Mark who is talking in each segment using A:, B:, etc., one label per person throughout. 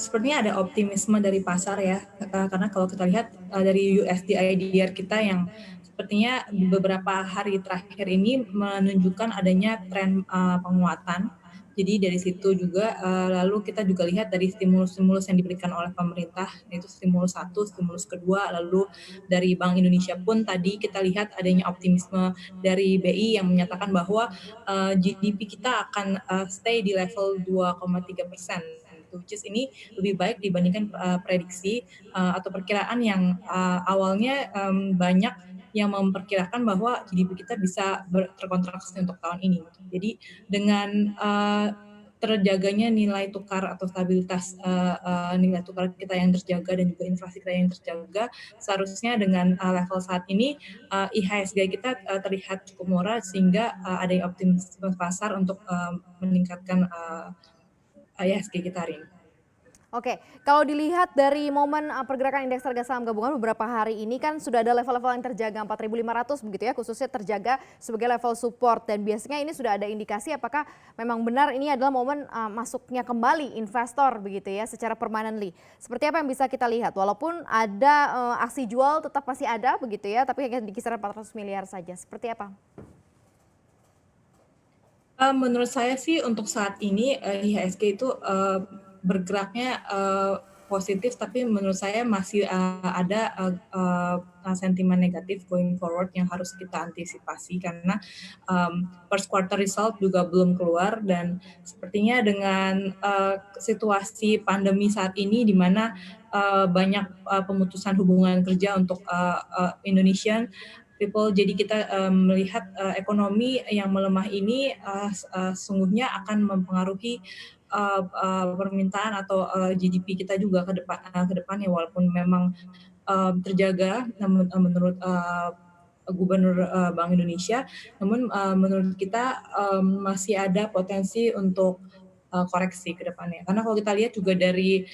A: Sepertinya ada optimisme dari pasar ya, karena kalau kita lihat, dari USD IDR kita yang sepertinya beberapa hari terakhir ini menunjukkan adanya tren, penguatan. Jadi dari situ juga, lalu kita juga lihat dari stimulus-stimulus yang diberikan oleh pemerintah, yaitu stimulus satu, stimulus kedua, lalu dari Bank Indonesia pun tadi kita lihat adanya optimisme dari BI yang menyatakan bahwa, GDP kita akan, stay di level 2,3% gitu, which is ini lebih baik dibandingkan, prediksi, atau perkiraan yang, awalnya, banyak yang memperkirakan bahwa GDP kita bisa terkontraksi untuk tahun ini gitu. Jadi dengan, terjaganya nilai tukar atau stabilitas, nilai tukar kita yang terjaga dan juga inflasi kita yang terjaga, seharusnya dengan, level saat ini, IHSG kita, terlihat cukup murah sehingga, ada optimisme pasar untuk, meningkatkan, IHSG kita hari ini.
B: Oke, kalau dilihat dari momen, pergerakan indeks harga saham gabungan beberapa hari ini kan sudah ada level-level yang terjaga 4.500 begitu ya, khususnya terjaga sebagai level support dan biasanya ini sudah ada indikasi apakah memang benar ini adalah momen, masuknya kembali investor begitu ya secara permanently. Seperti apa yang bisa kita lihat? Walaupun ada, aksi jual tetap masih ada begitu ya, tapi hanya di kisaran 400 miliar saja, seperti apa?
A: Menurut saya sih untuk saat ini, IHSG itu, bergeraknya, positif tapi menurut saya masih, ada, sentimen negatif going forward yang harus kita antisipasi karena, first quarter result juga belum keluar dan sepertinya dengan, situasi pandemi saat ini di mana, banyak, pemutusan hubungan kerja untuk, Indonesian people. Jadi kita, melihat, ekonomi yang melemah ini, sesungguhnya akan mempengaruhi, permintaan atau, GDP kita juga ke depannya walaupun memang, terjaga namun, menurut, Gubernur, Bank Indonesia, namun, menurut kita, masih ada potensi untuk, koreksi ke depannya. Karena kalau kita lihat juga dari,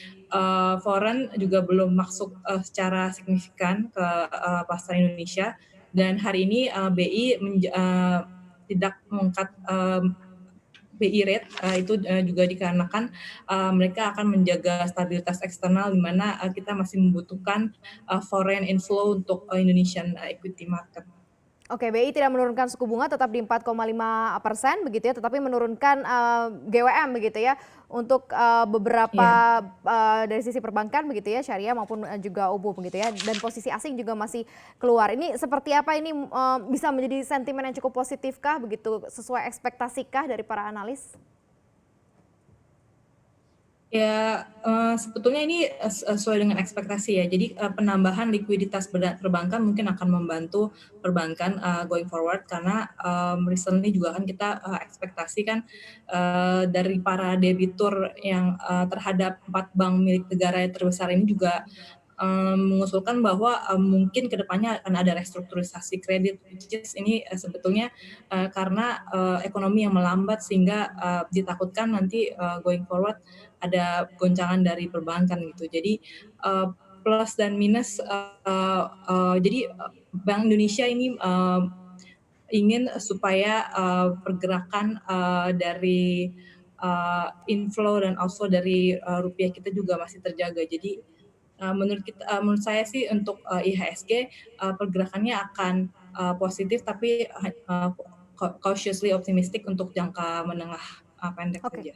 A: foreign juga belum masuk, secara signifikan ke, pasar Indonesia dan hari ini, BI tidak mengangkat, BI rate, itu, juga dikarenakan, mereka akan menjaga stabilitas eksternal di mana, kita masih membutuhkan, foreign inflow untuk, Indonesian, equity market.
B: Oke, BI tidak menurunkan suku bunga tetap di 4,5% begitu ya, tetapi menurunkan, GWM begitu ya, untuk, beberapa,
A: Iya.
B: dari sisi perbankan begitu ya, syariah maupun, juga UBU begitu ya, dan posisi asing juga masih keluar. Ini seperti apa ini, bisa menjadi sentimen yang cukup positifkah begitu, sesuai ekspektasikah dari para analis?
A: Ya, sebetulnya ini, sesuai dengan ekspektasi ya. Jadi, penambahan likuiditas perbankan mungkin akan membantu perbankan, going forward karena, recently juga kan kita, ekspektasi kan, dari para debitur yang, terhadap 4 bank milik negara yang terbesar ini juga, mengusulkan bahwa, mungkin ke depannya akan ada restrukturisasi kredit, which is ini, sebetulnya, karena, ekonomi yang melambat sehingga, ditakutkan nanti, going forward ada goncangan dari perbankan gitu. Jadi, plus dan minus, jadi, Bank Indonesia ini, ingin supaya, pergerakan, dari, inflow dan outflow dari, rupiah kita juga masih terjaga. Jadi, menurut saya sih untuk, IHSG, pergerakannya akan, positif tapi cautiously optimistic untuk jangka menengah, pendek
B: Oke.
A: saja.